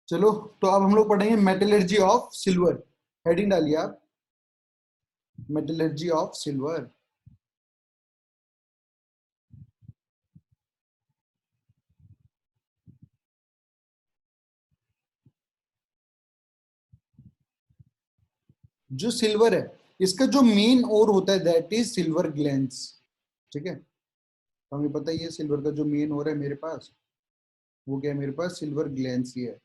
चलो, तो अब हम लोग पढ़ेंगे मेटलर्जी ऑफ सिल्वर। हेडिंग डालिए आप, मेटलर्जी ऑफ सिल्वर। जो सिल्वर है, इसका जो मेन ओर होता है दैट इज सिल्वर ग्लैंस। ठीक है, तो हमें पता ही है सिल्वर का जो मेन ओर है मेरे पास, वो क्या है, मेरे पास सिल्वर ग्लैंस ही है।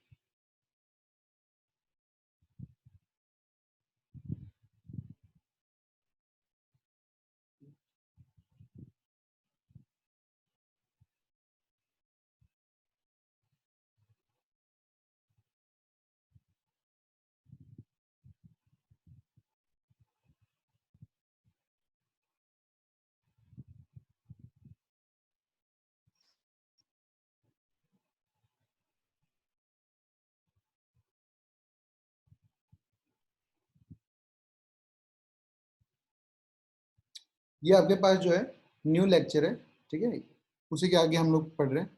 ये आपके पास जो है न्यू लेक्चर है, ठीक है, उसी के आगे हम लोग पढ़ रहे हैं।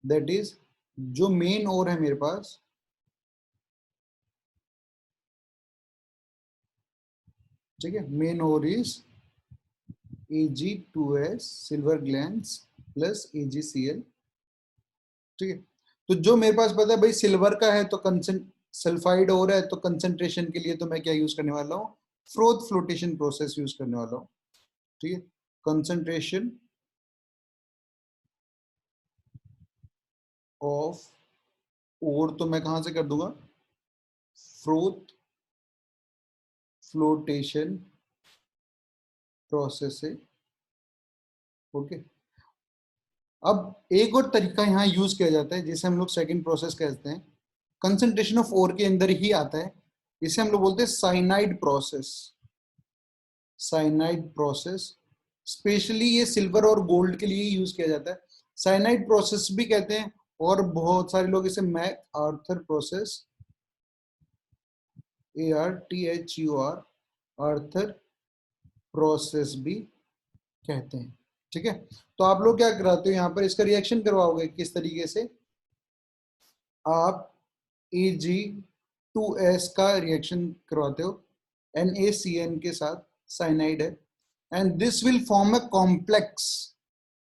दैट इज जो मेन ओर है मेरे पास, ठीक है, main ore is Ag2S silver glance plus AgCl। ठीक है, तो जो मेरे पास पता है भाई सिल्वर का है तो कंसेंट सल्फाइड हो रहा है, तो कंसंट्रेशन के लिए तो मैं क्या यूज करने वाला हूँ, फ्रोथ फ्लोटेशन प्रोसेस यूज करने वाला हूँ। ठीक है, कंसंट्रेशन ऑफ और तो मैं कहां से कर दूंगा, फ्रोथ फ्लोटेशन प्रोसेस से। ओके, अब एक और तरीका यहाँ यूज किया जाता है जिसे हम लोग सेकंड प्रोसेस कहते हैं, कंसंट्रेशन ऑफ ओर के अंदर ही आता है, इसे हम लोग बोलते हैं cyanide process. Cyanide process specially ये सिल्वर और गोल्ड के लिए यूज किया जाता है। साइनाइड प्रोसेस भी कहते हैं और बहुत सारे लोग इसे MacArthur process, ARTHUR Arthur process भी कहते हैं। ठीक है, तो आप लोग क्या कराते हो यहाँ पर, इसका रिएक्शन करवाओगे किस तरीके से, आप Ag2S का रिएक्शन करवाते हो NaCN के साथ, साइनाइड है, and this will form a complex.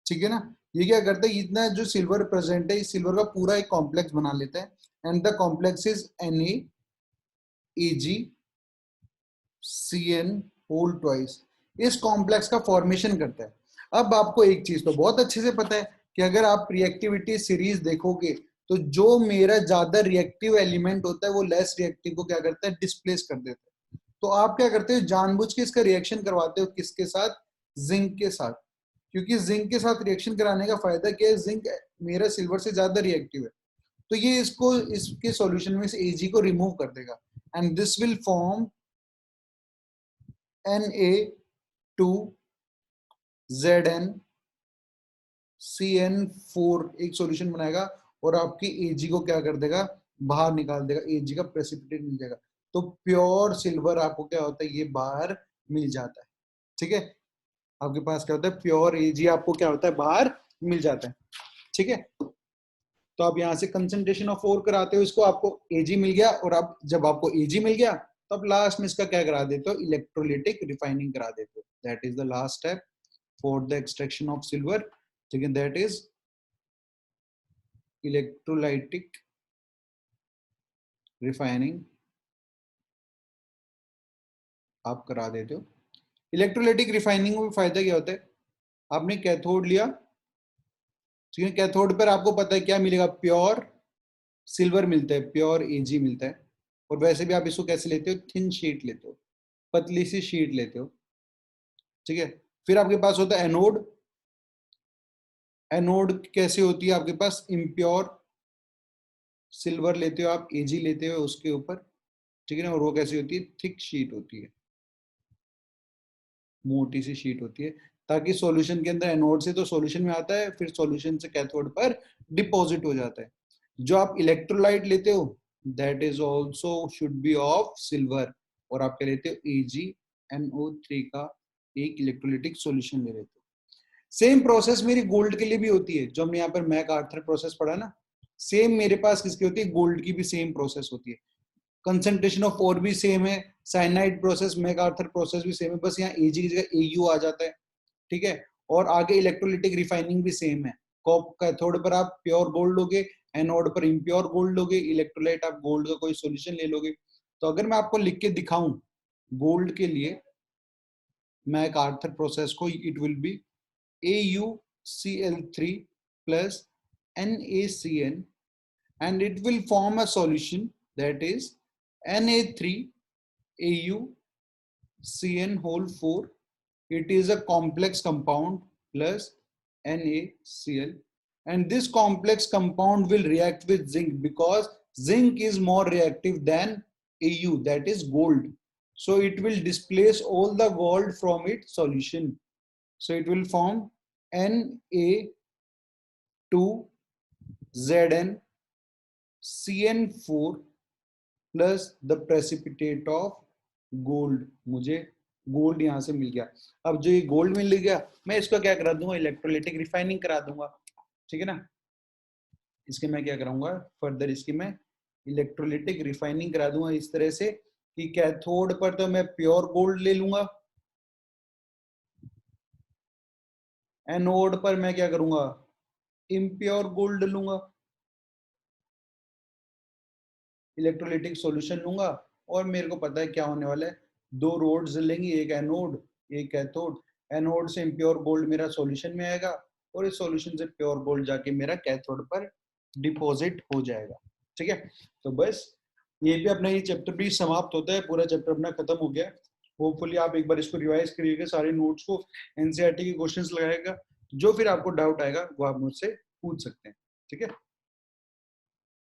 ठीक है ना, ये क्या करता है, इतना जो सिल्वर प्रेजेंट है इस सिल्वर का पूरा एक कॉम्प्लेक्स बना लेता है, and the complex is NaAgCN whole twice. इस कॉम्प्लेक्स का फॉर्मेशन करता है। अब आपको एक चीज तो बहुत अच्छे से पता है कि अगर आप रिएक्टिविटी सीरीज देखोगे तो जो मेरा ज्यादा रिएक्टिव एलिमेंट होता है वो लेस रिएक्टिव को क्या करता है, डिस्प्लेस कर देता है। तो आप क्या करते हो, जानबूझ के इसका रिएक्शन करवाते हो किसके साथ, जिंक के साथ, क्योंकि जिंक के साथ रिएक्शन कराने का फायदा क्या है, जिंक मेरा सिल्वर से ज्यादा रिएक्टिव है, तो ये इसको इसके सॉल्यूशन में से Ag को रिमूव कर देगा, and this will form Na2ZnCN4 एक सॉल्यूशन बनाएगा और आपकी Ag को क्या कर देगा, बाहर निकाल देगा, Ag का प्रेसिपिटेट मिल जाएगा। तो प्योर सिल्वर आपको क्या होता है, ये बाहर मिल जाता है। ठीक है, आपके पास क्या होता है, प्योर Ag आपको क्या होता है, बाहर मिल जाता है। ठीक है, तो आप यहाँ से कंसंट्रेशन ऑफ ओर कराते हो, इसको आपको Ag मिल गया, और अब जब आपको Ag मिल गया तो आप लास्ट में इसका क्या करा देते हो, इलेक्ट्रोलिटिक रिफाइनिंग करा देते हो। That is the last step for the extraction of silver. ठीक है, दैट इज इलेक्ट्रोलाइटिक रिफाइनिंग आप करा देते हो। इलेक्ट्रोलाइटिक रिफाइनिंग में फायदा क्या होता है, आपने कैथोड लिया, ठीक है, कैथोड पर आपको पता है क्या मिलेगा, प्योर सिल्वर मिलता है, प्योर Ag मिलता है। और वैसे भी आप इसको कैसे लेते हो, थिन शीट लेते हो, पतली सी शीट लेते हो। ठीक है, फिर आपके पास होता है एनोड। एनोड कैसे होती है, आपके पास इम्प्योर सिल्वर लेते हो आप, Ag लेते हो उसके ऊपर, ठीक है ना, और वो कैसी होती है, थिक शीट होती है, मोटी सी शीट होती है, ताकि सॉल्यूशन के अंदर एनोड से तो सॉल्यूशन में आता है, फिर सॉल्यूशन से कैथोड पर डिपॉजिट हो जाता है। जो आप इलेक्ट्रोलाइट लेते हो that is also should be of silver, और आप क्या लेते हो, AgNO3 का एक इलेक्ट्रोलिटिक सॉल्यूशन ले लेते हो। सेम प्रोसेस मेरी गोल्ड के लिए भी होती है, जो हमने यहाँ पर मैक आर्थर प्रोसेस पढ़ा ना, सेम मेरे पास किसकी होती है, गोल्ड की भी सेम प्रोसेस होती है, कंसंट्रेशन ऑफ ओर भी सेम है, साइनाइड प्रोसेस, मैकआर्थर प्रोसेस भी सेम है, बस यहाँ एजी की जगह एयू आ जाता है, ठीक है। और आगे इलेक्ट्रोलिटिक रिफाइनिंग भी सेम है, कैथोड पर आप प्योर गोल्ड लोगे, एनोड पर इम्प्योर गोल्ड लोगे, इलेक्ट्रोलाइट आप गोल्ड का कोई सॉल्यूशन ले लोगे। तो अगर मैं आपको लिख के दिखाऊं गोल्ड के लिए मैकआर्थर प्रोसेस को, it will be AuCl3 plus NaCN, and it will form a solution that is Na3AuCN whole 4. It is a complex compound plus NaCl, and this complex compound will react with zinc because zinc is more reactive than Au, that is gold. So it will displace all the gold from its solution. So it will form Na2ZnCN4 plus the precipitate of gold. मुझे gold यहां से मिल गया। अब जो ये gold मिल गया, मैं इसको क्या करा दूंगा, इलेक्ट्रोलाइटिक रिफाइनिंग करा दूंगा, ठीक है ना। इसके मैं क्या कराऊंगा फर्दर, इसकी मैं इलेक्ट्रोलाइटिक रिफाइनिंग करा दूंगा इस तरह से कि कैथोड पर तो मैं प्योर गोल्ड ले लूंगा, एनोड पर मैं क्या करूंगा, इम्प्योर गोल्ड लूंगा, इलेक्ट्रोलाइटिक सॉल्यूशन लूंगा, और मेरे को पता है क्या होने वाला है, दो रोड्स लेंगे, एक एनोड एक कैथोड, एनोड से इम्प्योर गोल्ड मेरा सॉल्यूशन में आएगा, और इस सॉल्यूशन से प्योर गोल्ड जाके मेरा कैथोड पर डिपॉजिट हो जाएगा, ठीक है। तो बस ये भी अपना ये चैप्टर भी समाप्त होता है, पूरा चैप्टर अपना खत्म हो गया। होपफुली आप एक बार इसको रिवाइज करिएगा, सारे नोट्स को, एनसीईआरटी के क्वेश्चंस लगाएगा, जो फिर आपको डाउट आएगा वो आप मुझसे पूछ सकते हैं, ठीक है।